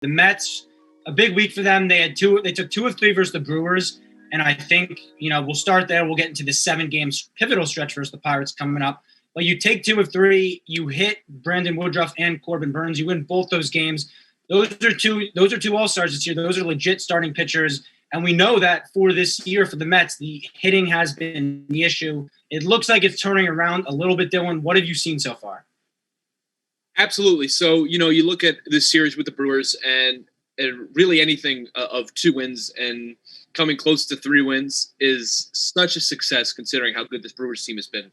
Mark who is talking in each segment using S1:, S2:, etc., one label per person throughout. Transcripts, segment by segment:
S1: The Mets, a big week for them. They took 2 of 3 versus the Brewers. And I think, we'll start there. We'll get into the 7 games pivotal stretch versus the Pirates coming up. But you take 2 of 3, you hit Brandon Woodruff and Corbin Burns. You win both those games. Those are two all-stars this year. Those are legit starting pitchers. And we know that for this year for the Mets, the hitting has been the issue. It looks like it's turning around a little bit, Dylan. What have you seen so far?
S2: Absolutely. So, you look at this series with the Brewers and really anything of 2 wins and coming close to 3 wins is such a success considering how good this Brewers team has been,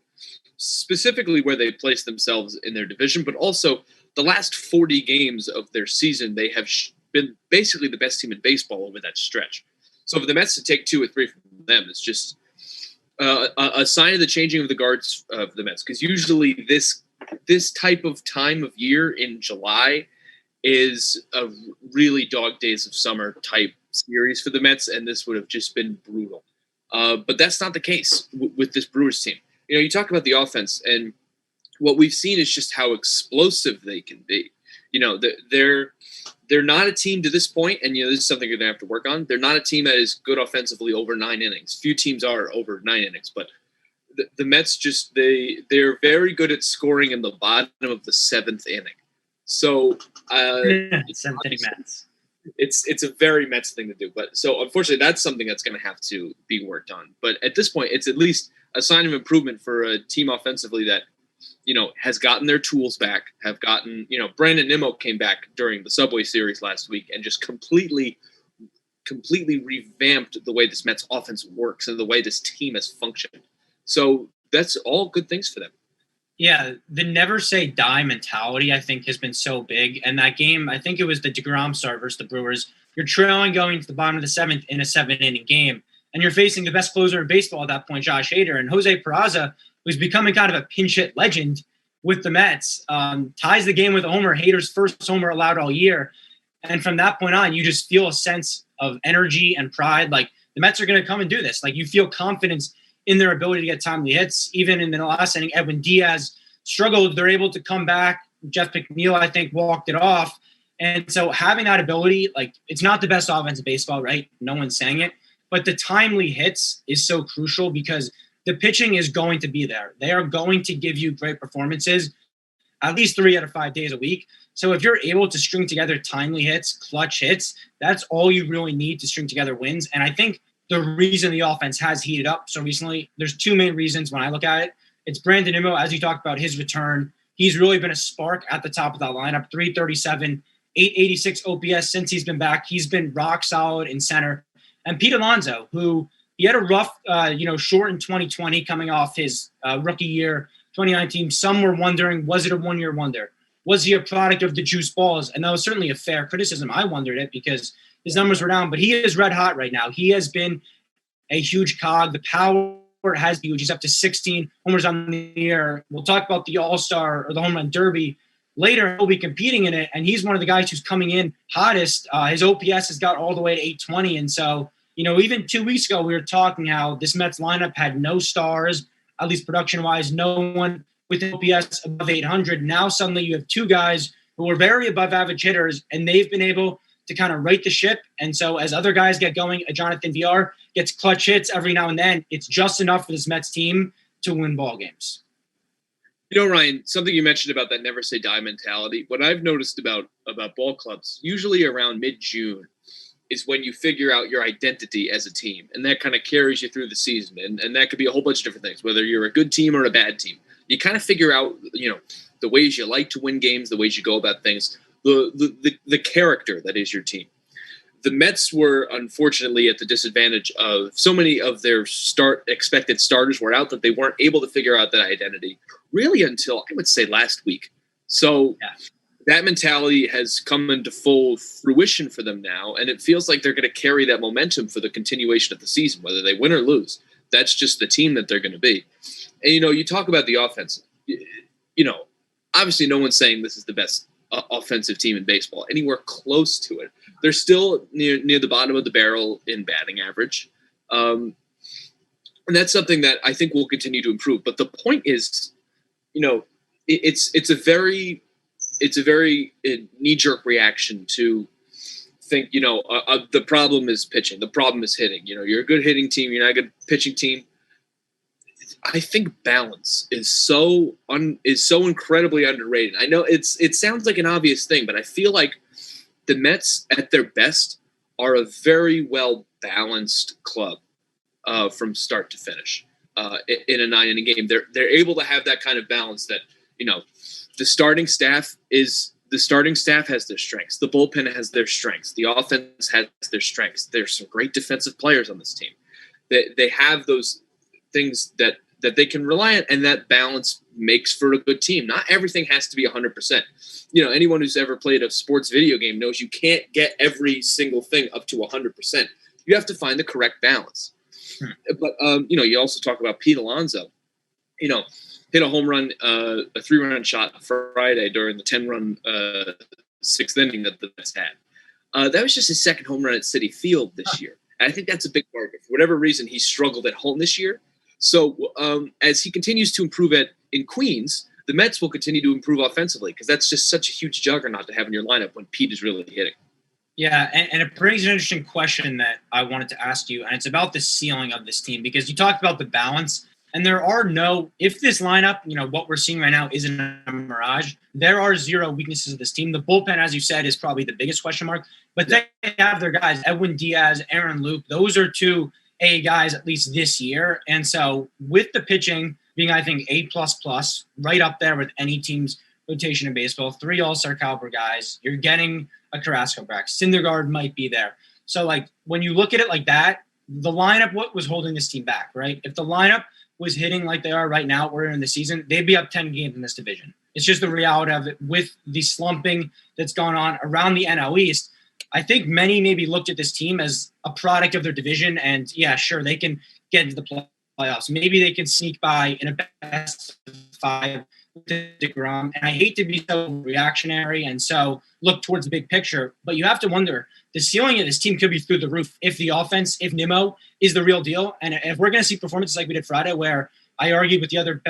S2: specifically where they placed themselves in their division, but also the last 40 games of their season, they have been basically the best team in baseball over that stretch. So for the Mets to take 2 or 3 from them, it's just a sign of the changing of the guards of the Mets, because usually this type of time of year in July is a really dog days of summer type series for the Mets, and this would have just been brutal. But that's not the case with this Brewers team. You talk about the offense, and what we've seen is just how explosive they can be. They're not a team to this point, and this is something you're going to have to work on. They're not a team that is good offensively over 9 innings. Few teams are over 9 innings, but the Mets they're very good at scoring in the bottom of the 7th inning. So
S1: 7th inning Mets.
S2: It's a very Mets thing to do. But so unfortunately, that's something that's going to have to be worked on. But at this point, it's at least a sign of improvement for a team offensively that has gotten their tools back, have gotten, Brandon Nimmo came back during the Subway Series last week and just completely revamped the way this Mets offense works and the way this team has functioned. So that's all good things for them.
S1: Yeah, the never say die mentality, I think, has been so big. And that game, I think it was the DeGrom start versus the Brewers. You're trailing going to the bottom of the 7th in a 7-inning game. And you're facing the best closer in baseball at that point, Josh Hader. And Jose Peraza, who's becoming kind of a pinch hit legend with the Mets, ties the game with a homer, Hader's first homer allowed all year. And from that point on, you just feel a sense of energy and pride. Like, the Mets are going to come and do this. Like, you feel confidence in their ability to get timely hits. Even in the last inning, Edwin Diaz struggled. They're able to come back. Jeff McNeil, I think, walked it off. And so having that ability, like, it's not the best offense in baseball, right? No one's saying it. But the timely hits is so crucial because the pitching is going to be there. They are going to give you great performances at least 3 out of 5 days a week. So if you're able to string together timely hits, clutch hits, that's all you really need to string together wins. And I think the reason the offense has heated up so recently, there's 2 main reasons when I look at it. It's Brandon Nimmo, as you talked about, his return. He's really been a spark at the top of that lineup, 337, 886 OPS since he's been back. He's been rock solid in center. And Pete Alonso, who he had a rough, short in 2020 coming off his rookie year, 2019. Some were wondering, was it a one-year wonder? Was he a product of the juice balls? And that was certainly a fair criticism. I wondered it because his numbers were down, but he is red hot right now. He has been a huge cog. The power has been huge. He's up to 16 homers on the year. We'll talk about the All-Star or the Home Run Derby later. He'll be competing in it, and he's one of the guys who's coming in hottest. His OPS has got all the way to 820, and so even 2 weeks ago, we were talking how this Mets lineup had no stars, at least production-wise, no one with an OPS above 800. Now suddenly you have 2 guys who are very above-average hitters, and they've been able to kind of right the ship. And so as other guys get going, Jonathan VR gets clutch hits every now and then. It's just enough for this Mets team to win ball games.
S2: Ryan, something you mentioned about that never say die mentality, what I've noticed about ball clubs, usually around mid-June, is when you figure out your identity as a team, and that kind of carries you through the season. And that could be a whole bunch of different things, whether you're a good team or a bad team. You kind of figure out, the ways you like to win games, the ways you go about things, the character that is your team. The Mets were unfortunately at the disadvantage of so many of their expected starters were out that they weren't able to figure out that identity really until, I would say, last week. So that mentality has come into full fruition for them now, and it feels like they're going to carry that momentum for the continuation of the season, whether they win or lose. That's just the team that they're going to be. And, you talk about the offense. Obviously no one's saying this is the best offensive team in baseball, anywhere close to it. They're still near the bottom of the barrel in batting average. And that's something that I think will continue to improve. But the point is, it's a very knee-jerk reaction to think, the problem is pitching. The problem is hitting. You're a good hitting team. You're not a good pitching team. I think balance is so incredibly underrated. I know it sounds like an obvious thing, but I feel like the Mets at their best are a very well balanced club from start to finish in a 9-inning game. They're able to have that kind of balance that the starting staff has their strengths. The bullpen has their strengths. The offense has their strengths. There's some great defensive players on this team. They have those things that they can rely on, and that balance makes for a good team. Not everything has to be 100%. Anyone who's ever played a sports video game knows you can't get every single thing up to 100%. You have to find the correct balance. But, you also talk about Pete Alonso, hit a home run, a 3-run shot Friday during the 10-run 6th inning that the Mets had. That was just his second home run at Citi Field this year. And I think that's a big part of it. For whatever reason, he struggled at home this year. So as he continues to improve in Queens, the Mets will continue to improve offensively because that's just such a huge juggernaut to have in your lineup when Pete is really hitting.
S1: Yeah, and it brings an interesting question that I wanted to ask you, and it's about the ceiling of this team because you talked about the balance, and there are if this lineup, what we're seeing right now isn't a mirage, there are zero weaknesses of this team. The bullpen, as you said, is probably the biggest question mark, but they have their guys, Edwin Diaz, Aaron Loop. Those are two A guys at least this year, and so with the pitching being, I think, A++, right up there with any team's rotation in baseball, 3 all-star caliber guys. You're getting a Carrasco back. Syndergaard might be there. So, when you look at it like that, the lineup, what was holding this team back, right? If the lineup was hitting like they are right now, we're in the season, they'd be up 10 games in this division. It's just the reality of it with the slumping that's gone on around the NL East. I think many maybe looked at this team as a product of their division, and yeah, sure, they can get into the playoffs. Maybe they can sneak by in a best of 5 with DeGrom. And I hate to be so reactionary and so look towards the big picture, but you have to wonder, the ceiling of this team could be through the roof if the offense, if Nimmo is the real deal. And if we're going to see performances like we did Friday, where I argued with the other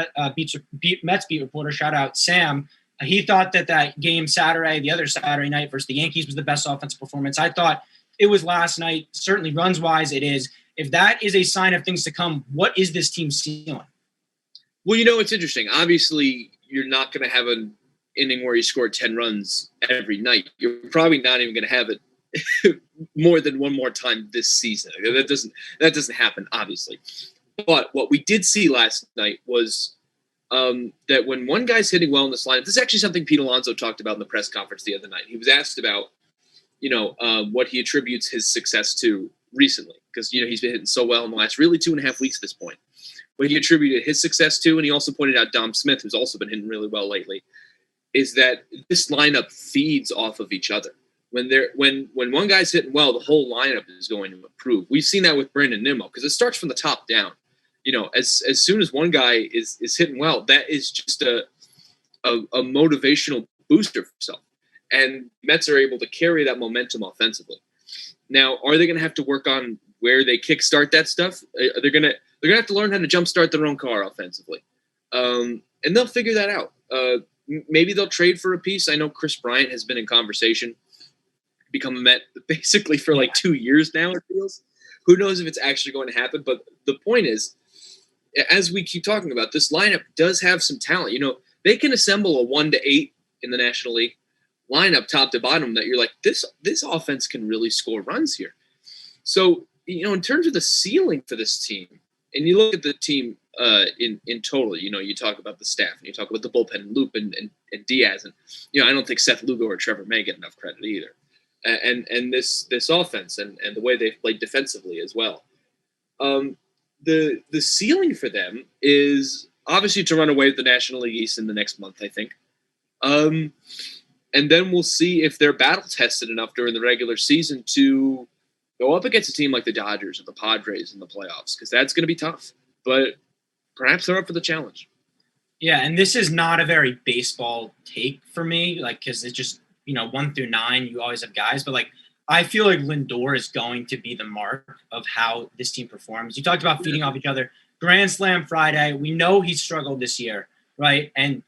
S1: Mets beat reporter, shout out Sam, he thought that game Saturday, the other Saturday night versus the Yankees was the best offensive performance. I thought it was last night. Certainly runs-wise, it is. If that is a sign of things to come, what is this team's ceiling?
S2: Well, it's interesting. Obviously, you're not going to have an inning where you score 10 runs every night. You're probably not even going to have it more than one more time this season. That doesn't happen, obviously. But what we did see last night was that when one guy's hitting well in this lineup, this is actually something Pete Alonso talked about in the press conference the other night. He was asked about, what he attributes his success to recently, because, he's been hitting so well in the last really 2.5 weeks at this point. What he attributed his success to, and he also pointed out Dom Smith, who's also been hitting really well lately, is that this lineup feeds off of each other. When one guy's hitting well, the whole lineup is going to improve. We've seen that with Brandon Nimmo because it starts from the top down. As soon as one guy is hitting well, that is just a motivational booster for himself. And Mets are able to carry that momentum offensively. Now, are they going to have to work on where they kickstart that stuff? They're going to have to learn how to jumpstart their own car offensively. And they'll figure that out. Maybe they'll trade for a piece. I know Chris Bryant has been in conversation, become a Met basically for 2 years now, it feels. Who knows if it's actually going to happen? But the point is, as we keep talking about, this lineup does have some talent. They can assemble a 1-8 in the National League lineup top to bottom that you're like, this offense can really score runs here. So, in terms of the ceiling for this team, and you look at the team in total, you talk about the staff and you talk about the bullpen and Loop and Diaz. And, I don't think Seth Lugo or Trevor May get enough credit either. And this offense and the way they've played defensively as well. The ceiling for them is obviously to run away with the National League East in the next month, I think. And then we'll see if they're battle tested enough during the regular season to go up against a team like the Dodgers or the Padres in the playoffs, because that's going to be tough. But perhaps they're up for the challenge.
S1: Yeah, and this is not a very baseball take for me, because it's just, 1 through 9, you always have guys. But, I feel like Lindor is going to be the mark of how this team performs. You talked about feeding off each other. Grand Slam Friday, we know he struggled this year, right? And,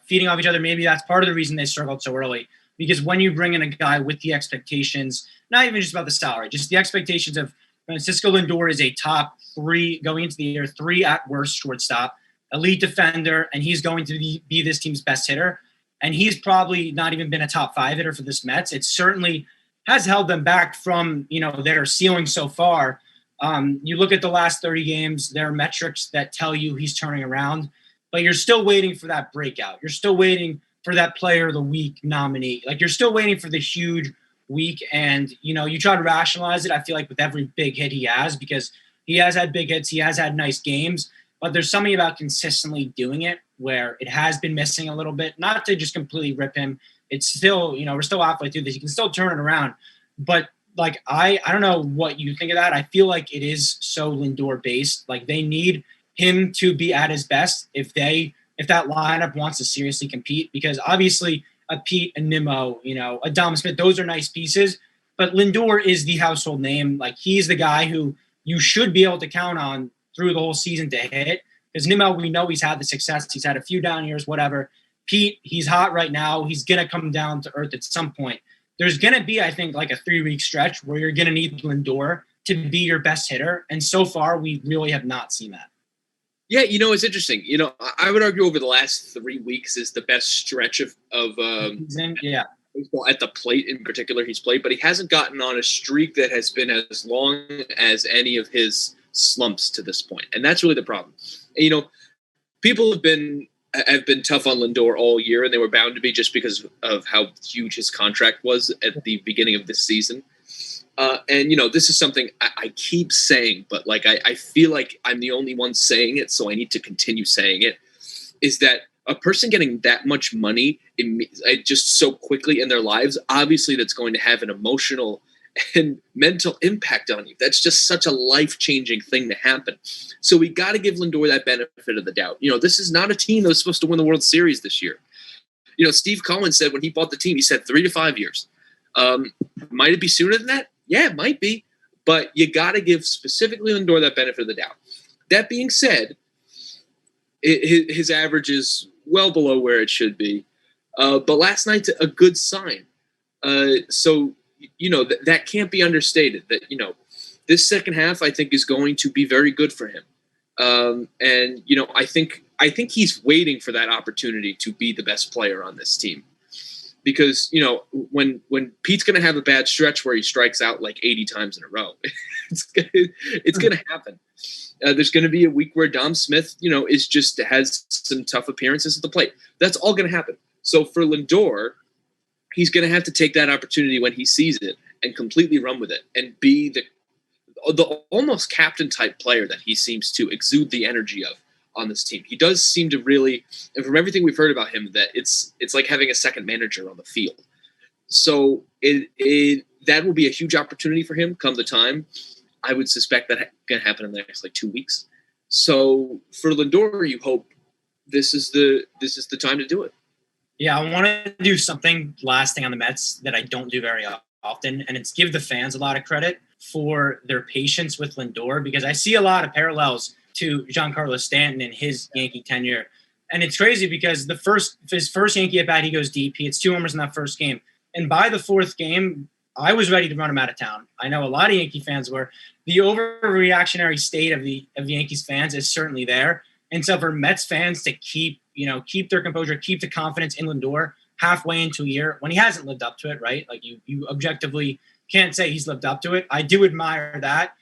S1: feeding off each other, maybe that's part of the reason they struggled so early. because when you bring in a guy with the expectations, not even just about the salary, just the expectations of Francisco Lindor is a top 3 going into the year, 3 at worst shortstop, elite defender, and he's going to be this team's best hitter. And he's probably not even been a top 5 hitter for this Mets. It certainly has held them back from, their ceiling so far. You look at the last 30 games, there are metrics that tell you he's turning around, but you're still waiting for that breakout. You're still waiting for that player of the week nominee. Like, you're still waiting for the huge week. And, you try to rationalize it, I feel like, with every big hit he has, because he has had big hits. He has had nice games, but there's something about consistently doing it where it has been missing a little bit. Not to just completely rip him. It's still, we're still halfway through this. You can still turn it around. But, like, I don't know what you think of that. I feel like it is so Lindor based. Like, they need him to be at his best if that lineup wants to seriously compete, because obviously a Pete, a Nimmo, a Dom Smith, those are nice pieces, but Lindor is the household name. Like, he's the guy who you should be able to count on through the whole season to hit, because Nimmo, we know he's had the success. He's had a few down years, whatever. Pete, he's hot right now. He's going to come down to earth at some point. There's going to be, I think, like a 3-week stretch where you're going to need Lindor to be your best hitter. And so far, we really have not seen that.
S2: Yeah, it's interesting. I would argue over the last 3 weeks is the best stretch of baseball at the plate in particular he's played, but he hasn't gotten on a streak that has been as long as any of his slumps to this point. And that's really the problem. And, people have been tough on Lindor all year, and they were bound to be just because of how huge his contract was at the beginning of this season. And, this is something I keep saying, but like I feel like I'm the only one saying it, so I need to continue saying it, is that a person getting that much money just so quickly in their lives, obviously that's going to have an emotional and mental impact on you. That's just such a life-changing thing to happen. So we got to give Lindor that benefit of the doubt. This is not a team that was supposed to win the World Series this year. Steve Cohen said when he bought the team, he said 3 to 5 years. Might it be sooner than that? Yeah, it might be. But you got to give specifically Lindor that benefit of the doubt. That being said, his average is well below where it should be. But last night's a good sign. So, that can't be understated. That, this second half, I think, is going to be very good for him. And, I think he's waiting for that opportunity to be the best player on this team. Because, when Pete's going to have a bad stretch where he strikes out like 80 times in a row, it's going to happen. There's going to be a week where Dom Smith, has some tough appearances at the plate. That's all going to happen. So for Lindor, he's going to have to take that opportunity when he sees it and completely run with it and be the almost captain type player that he seems to exude the energy of on this team. He does seem to really, and from everything we've heard about him, that it's like having a second manager on the field. So that will be a huge opportunity for him come the time. I would suspect that going to happen in the next 2 weeks. So for Lindor, you hope this is the time to do it.
S1: Yeah, I want to do something last thing on the Mets that I don't do very often, and it's give the fans a lot of credit for their patience with Lindor, because I see a lot of parallels to Giancarlo Stanton in his Yankee tenure. And it's crazy because his first Yankee at bat, he goes deep. He hits 2 homers in that first game. And by the 4th game, I was ready to run him out of town. I know a lot of Yankee fans were. The overreactionary state of the Yankees fans is certainly there. And so for Mets fans to keep their composure, keep the confidence in Lindor halfway into a year when he hasn't lived up to it, right? Like you objectively can't say he's lived up to it. I do admire that.